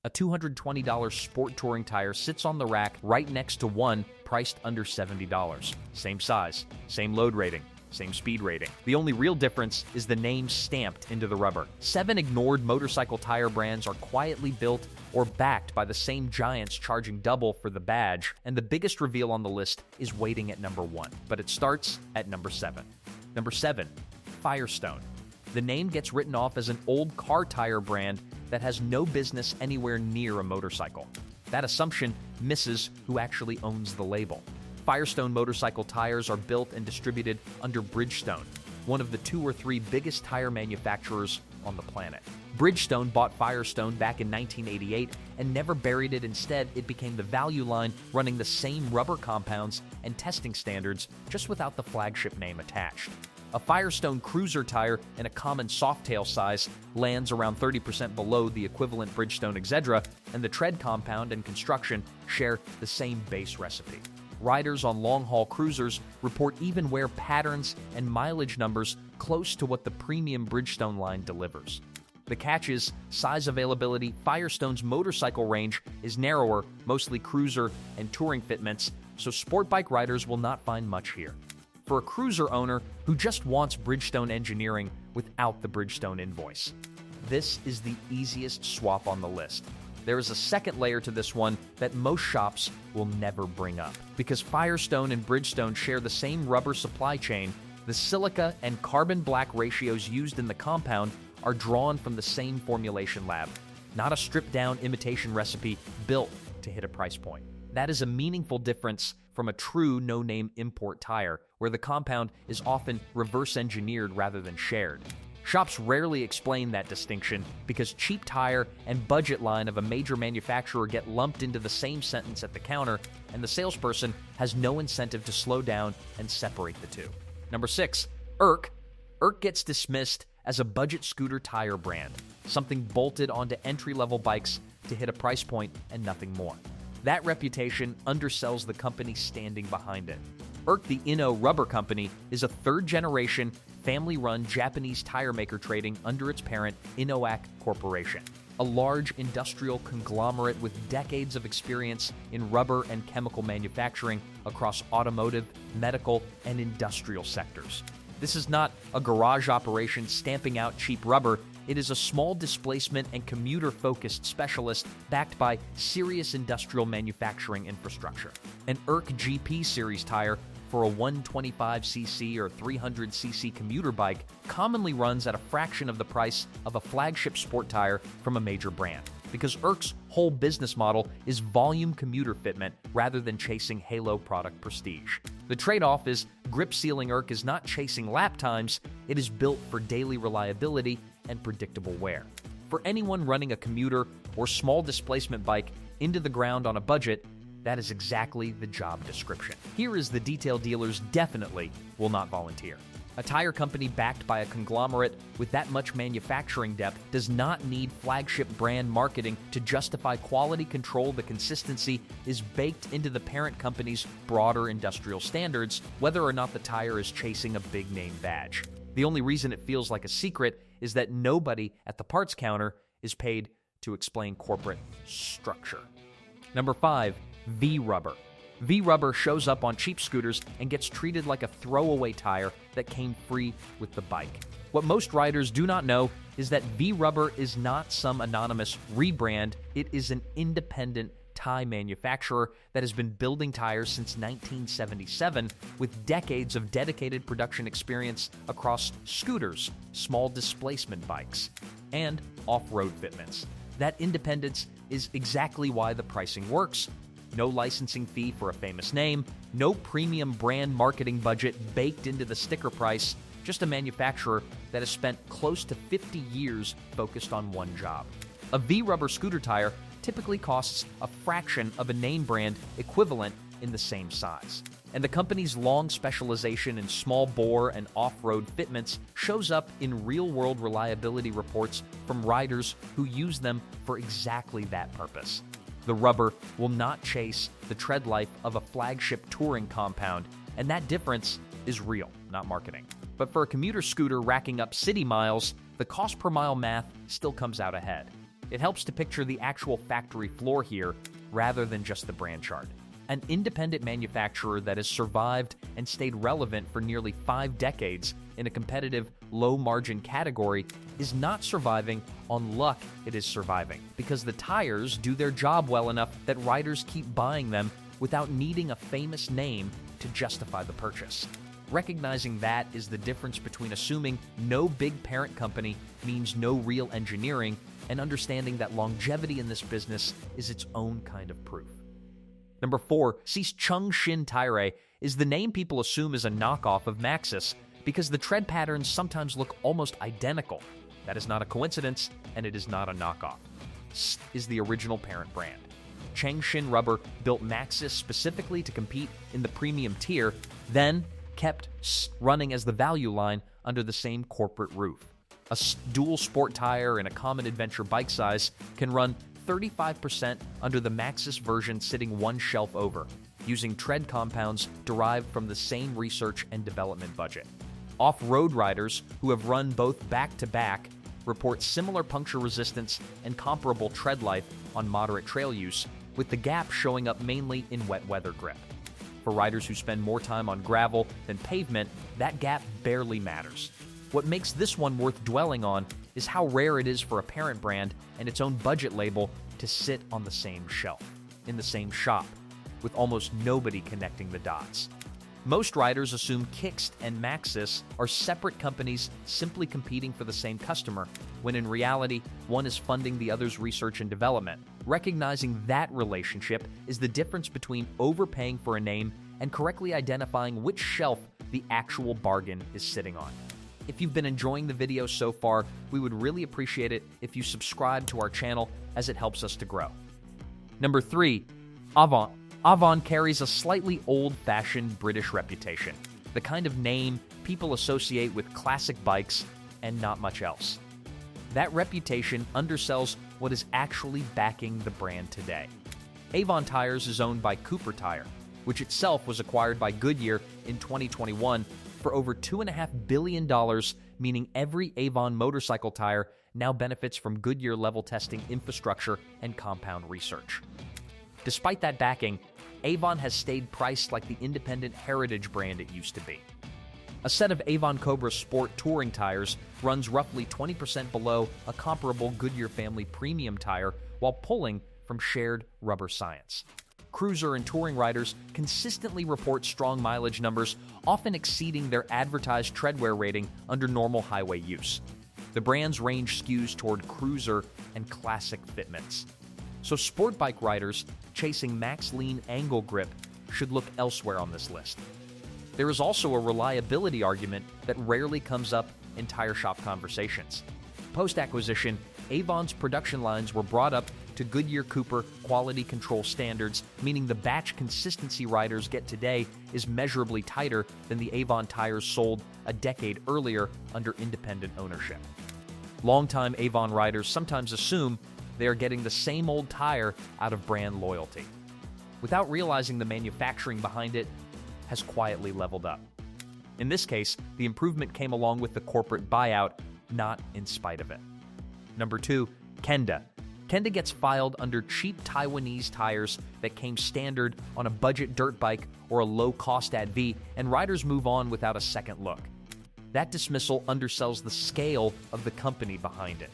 A $220 sport touring tire sits on the rack right next to one priced under $70. Same size, same load rating, same speed rating. The only real difference is the name stamped into the rubber. 7 ignored motorcycle tire brands are quietly built or backed by the same giants charging double for the badge, and the biggest reveal on the list is waiting at number 1. But it starts at number 7. Number 7, Firestone. The name gets written off as an old car tire brand that has no business anywhere near a motorcycle. That assumption misses who actually owns the label. Firestone motorcycle tires are built and distributed under Bridgestone, one of the 2 or 3 biggest tire manufacturers on the planet. Bridgestone bought Firestone back in 1988 and never buried it. Instead, it became the value line, running the same rubber compounds and testing standards, just without the flagship name attached. A Firestone cruiser tire in a common softtail size lands around 30% below the equivalent Bridgestone Excedra, and the tread compound and construction share the same base recipe. Riders on long-haul cruisers report even wear patterns and mileage numbers close to what the premium Bridgestone line delivers. The catch is size availability. Firestone's motorcycle range is narrower, mostly cruiser and touring fitments, so sport bike riders will not find much here. For a cruiser owner who just wants Bridgestone engineering without the Bridgestone invoice, this is the easiest swap on the list. There is a second layer to this one that most shops will never bring up. Because Firestone and Bridgestone share the same rubber supply chain, the silica and carbon black ratios used in the compound are drawn from the same formulation lab, not a stripped-down imitation recipe built to hit a price point. That is a meaningful difference from a true no-name import tire, where the compound is often reverse-engineered rather than shared. Shops rarely explain that distinction because cheap tire and budget line of a major manufacturer get lumped into the same sentence at the counter, and the salesperson has no incentive to slow down and separate the two. Number 6, ERK. ERK gets dismissed as a budget scooter tire brand, something bolted onto entry-level bikes to hit a price point and nothing more. That reputation undersells the company standing behind it. ERK, the Inno Rubber Company, is a third-generation, family-run Japanese tire maker trading under its parent, Innoac Corporation, a large industrial conglomerate with decades of experience in rubber and chemical manufacturing across automotive, medical, and industrial sectors. This is not a garage operation stamping out cheap rubber. It is a small displacement and commuter-focused specialist backed by serious industrial manufacturing infrastructure. An ERK GP Series tire for a 125cc or 300cc commuter bike commonly runs at a fraction of the price of a flagship sport tire from a major brand, because ERK's whole business model is volume commuter fitment rather than chasing halo product prestige. The trade-off is grip-sealing ERK is not chasing lap times, it is built for daily reliability and predictable wear. For anyone running a commuter or small displacement bike into the ground on a budget, that is exactly the job description. Here is the detail dealers definitely will not volunteer. A tire company backed by a conglomerate with that much manufacturing depth does not need flagship brand marketing to justify quality control. The consistency is baked into the parent company's broader industrial standards, whether or not the tire is chasing a big name badge. The only reason it feels like a secret is that nobody at the parts counter is paid to explain corporate structure. Number 5, V-Rubber. V-Rubber shows up on cheap scooters and gets treated like a throwaway tire that came free with the bike. What most riders do not know is that V-Rubber is not some anonymous rebrand. It is an independent Thai manufacturer that has been building tires since 1977 with decades of dedicated production experience across scooters, small displacement bikes, and off-road fitments. That independence is exactly why the pricing works. No licensing fee for a famous name, no premium brand marketing budget baked into the sticker price, just a manufacturer that has spent close to 50 years focused on one job. A V-Rubber scooter tire typically costs a fraction of a name brand equivalent in the same size. And the company's long specialization in small bore and off-road fitments shows up in real-world reliability reports from riders who use them for exactly that purpose. The rubber will not chase the tread life of a flagship touring compound, and that difference is real, not marketing. But for a commuter scooter racking up city miles, the cost per mile math still comes out ahead. It helps to picture the actual factory floor here rather than just the brand chart. An independent manufacturer that has survived and stayed relevant for nearly 5 decades in a competitive, low-margin category is not surviving on luck, it is surviving because the tires do their job well enough that riders keep buying them without needing a famous name to justify the purchase. Recognizing that is the difference between assuming no big parent company means no real engineering and understanding that longevity in this business is its own kind of proof. Number 4, Chung-Shin Tire is the name people assume is a knockoff of Maxxis because the tread patterns sometimes look almost identical. That is not a coincidence, and it is not a knockoff. ST is the original parent brand. Chung-Shin Rubber built Maxxis specifically to compete in the premium tier, then kept ST running as the value line under the same corporate roof. A dual sport tire in a common adventure bike size can run 35% under the Maxxis version sitting one shelf over, using tread compounds derived from the same research and development budget. Off-road riders who have run both back-to-back report similar puncture resistance and comparable tread life on moderate trail use, with the gap showing up mainly in wet weather grip. For riders who spend more time on gravel than pavement, that gap barely matters. What makes this one worth dwelling on is how rare it is for a parent brand and its own budget label to sit on the same shelf, in the same shop, with almost nobody connecting the dots. Most riders assume Kixt and Maxxis are separate companies simply competing for the same customer, when in reality, one is funding the other's research and development. Recognizing that relationship is the difference between overpaying for a name and correctly identifying which shelf the actual bargain is sitting on. If you've been enjoying the video so far, we would really appreciate it if you subscribe to our channel as it helps us to grow. Number 3, Avant. Avant carries a slightly old-fashioned British reputation, the kind of name people associate with classic bikes and not much else. That reputation undersells what is actually backing the brand today. Avon Tires is owned by Cooper Tire, which itself was acquired by Goodyear in 2021 for over $2.5 billion, meaning every Avon motorcycle tire now benefits from Goodyear level testing infrastructure and compound research. Despite that backing, Avon has stayed priced like the independent heritage brand it used to be. A set of Avon Cobra Sport touring tires runs roughly 20% below a comparable Goodyear family premium tire while pulling from shared rubber science. Cruiser and touring riders consistently report strong mileage numbers, often exceeding their advertised treadwear rating under normal highway use. The brand's range skews toward cruiser and classic fitments. So sport bike riders chasing max lean angle grip should look elsewhere on this list. There is also a reliability argument that rarely comes up in tire shop conversations. Post-acquisition, Avon's production lines were brought up to Goodyear Cooper quality control standards, meaning the batch consistency riders get today is measurably tighter than the Avon tires sold a decade earlier under independent ownership. Longtime Avon riders sometimes assume they are getting the same old tire out of brand loyalty, without realizing the manufacturing behind it has quietly leveled up. In this case, the improvement came along with the corporate buyout, not in spite of it. Number 2, Kenda. Kenda gets filed under cheap Taiwanese tires that came standard on a budget dirt bike or a low-cost ADV, and riders move on without a second look. That dismissal undersells the scale of the company behind it.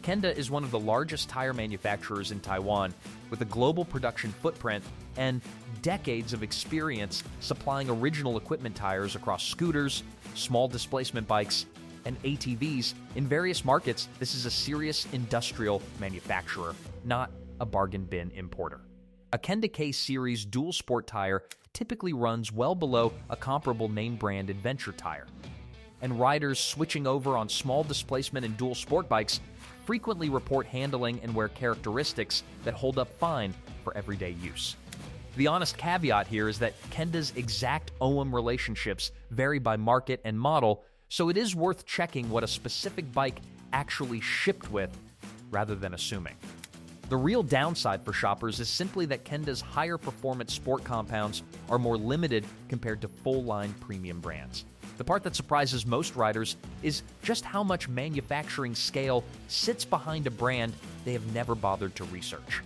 Kenda is one of the largest tire manufacturers in Taiwan, with a global production footprint and decades of experience supplying original equipment tires across scooters, small displacement bikes, and ATVs. In various markets, this is a serious industrial manufacturer, not a bargain bin importer. A Kenda K Series dual sport tire typically runs well below a comparable name brand adventure tire. And riders switching over on small displacement and dual sport bikes frequently report handling and wear characteristics that hold up fine for everyday use. The honest caveat here is that Kenda's exact OEM relationships vary by market and model, so it is worth checking what a specific bike actually shipped with rather than assuming. The real downside for shoppers is simply that Kenda's higher performance sport compounds are more limited compared to full-line premium brands. The part that surprises most riders is just how much manufacturing scale sits behind a brand they have never bothered to research.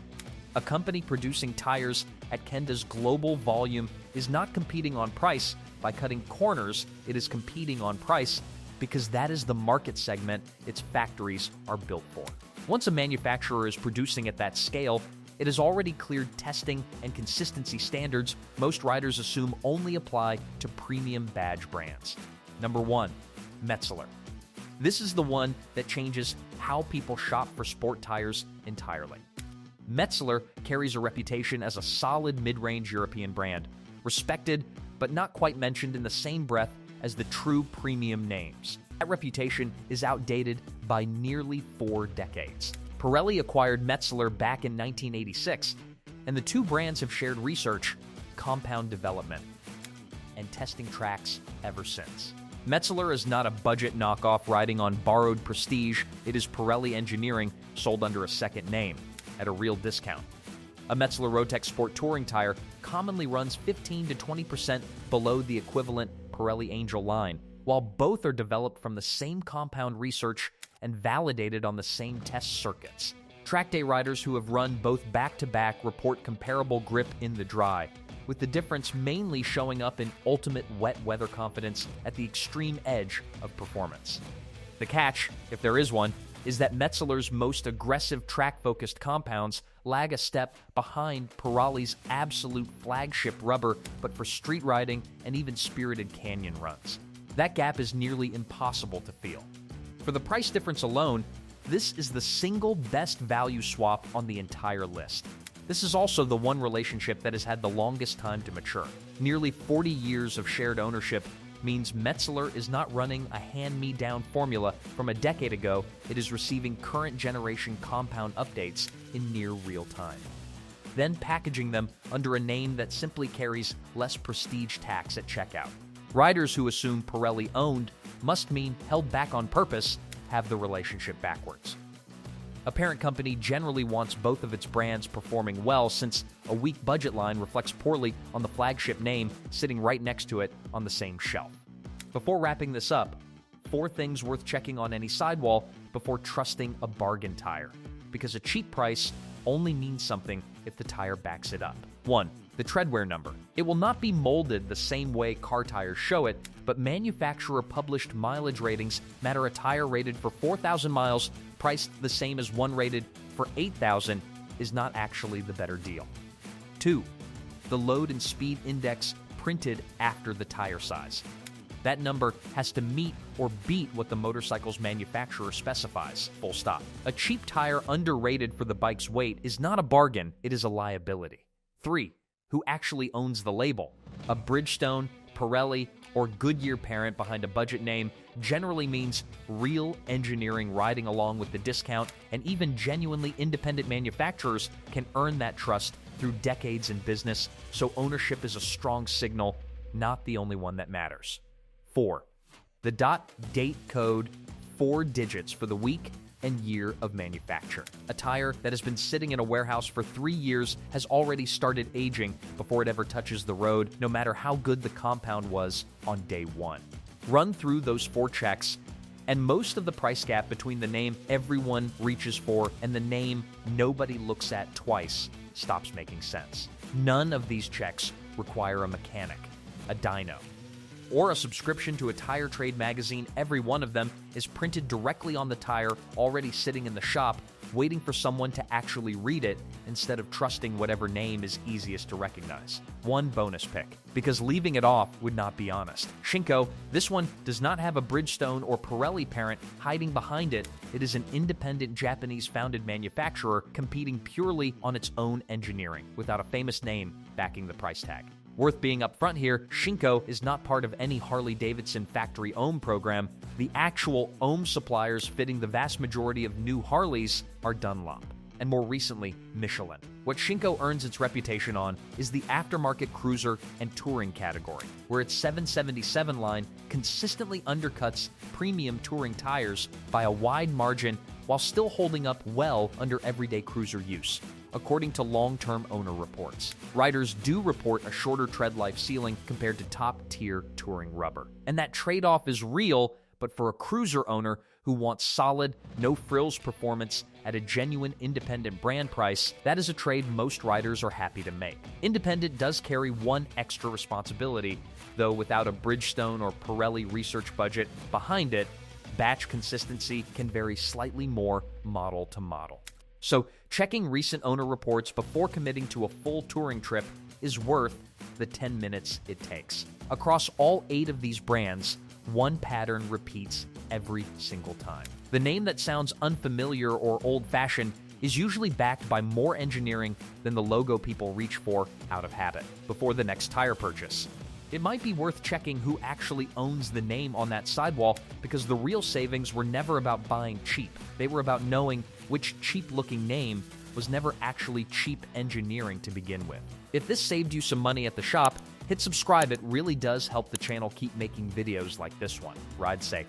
A company producing tires at Kenda's global volume is not competing on price by cutting corners, it is competing on price because that is the market segment its factories are built for. Once a manufacturer is producing at that scale, it has already cleared testing and consistency standards most riders assume only apply to premium badge brands. Number 1, Metzeler. This is the one that changes how people shop for sport tires entirely. Metzeler carries a reputation as a solid mid-range European brand, respected but not quite mentioned in the same breath as the true premium names. That reputation is outdated by nearly 4 decades. Pirelli acquired Metzeler back in 1986, and the two brands have shared research, compound development, and testing tracks ever since. Metzeler is not a budget knockoff riding on borrowed prestige, it is Pirelli engineering sold under a second name, at a real discount. A Metzeler Rotex Sport Touring tire commonly runs 15 to 20% below the equivalent Pirelli Angel line, while both are developed from the same compound research and validated on the same test circuits. Track day riders who have run both back-to-back report comparable grip in the dry, with the difference mainly showing up in ultimate wet weather confidence at the extreme edge of performance. The catch, if there is one, is that Metzeler's most aggressive track-focused compounds lag a step behind Pirelli's absolute flagship rubber, but for street riding and even spirited canyon runs. That gap is nearly impossible to feel. For the price difference alone, this is the single best value swap on the entire list. This is also the one relationship that has had the longest time to mature. Nearly 40 years of shared ownership means Metzeler is not running a hand-me-down formula from a decade ago, it is receiving current generation compound updates in near real time. Then packaging them under a name that simply carries less prestige tax at checkout. Riders who assume Pirelli owned must mean held back on purpose have the relationship backwards. A parent company generally wants both of its brands performing well since a weak budget line reflects poorly on the flagship name sitting right next to it on the same shelf. Before wrapping this up, 4 things worth checking on any sidewall before trusting a bargain tire, because a cheap price only means something if the tire backs it up. 1. The treadwear number. It will not be molded the same way car tires show it, but manufacturer-published mileage ratings matter. A tire rated for 4,000 miles priced the same as one rated for 8,000 is not actually the better deal. 2. The load and speed index printed after the tire size. That number has to meet or beat what the motorcycle's manufacturer specifies, full stop. A cheap tire underrated for the bike's weight is not a bargain, it is a liability. 3. Who actually owns the label? A Bridgestone, Pirelli, or Goodyear parent behind a budget name generally means real engineering riding along with the discount, and even genuinely independent manufacturers can earn that trust through decades in business, so ownership is a strong signal, not the only one that matters. 4. The date code, 4 digits for the week and year of manufacture. A tire that has been sitting in a warehouse for 3 years has already started aging before it ever touches the road, no matter how good the compound was on day 1. Run through those 4 checks, and most of the price gap between the name everyone reaches for and the name nobody looks at twice stops making sense. None of these checks require a mechanic, a dyno, or a subscription to a tire trade magazine. Every one of them is printed directly on the tire, already sitting in the shop, waiting for someone to actually read it instead of trusting whatever name is easiest to recognize. 1 bonus pick, because leaving it off would not be honest. Shinko, this one does not have a Bridgestone or Pirelli parent hiding behind it. It is an independent Japanese-founded manufacturer competing purely on its own engineering, without a famous name backing the price tag. Worth being upfront here, Shinko is not part of any Harley-Davidson factory ohm program. The actual ohm suppliers fitting the vast majority of new Harleys are Dunlop, and more recently, Michelin. What Shinko earns its reputation on is the aftermarket cruiser and touring category, where its 777 line consistently undercuts premium touring tires by a wide margin while still holding up well under everyday cruiser use. according to long-term owner reports. Riders do report a shorter tread life ceiling compared to top-tier touring rubber. And that trade-off is real, but for a cruiser owner who wants solid, no-frills performance at a genuine independent brand price, that is a trade most riders are happy to make. Independent does carry one extra responsibility, though without a Bridgestone or Pirelli research budget behind it, batch consistency can vary slightly more model to model. So, checking recent owner reports before committing to a full touring trip is worth the 10 minutes it takes. Across all 8 of these brands, one pattern repeats every single time. The name that sounds unfamiliar or old-fashioned is usually backed by more engineering than the logo people reach for out of habit before the next tire purchase. It might be worth checking who actually owns the name on that sidewall, because the real savings were never about buying cheap. They were about knowing which cheap-looking name was never actually cheap engineering to begin with. If this saved you some money at the shop, hit subscribe. It really does help the channel keep making videos like this one. Ride safe.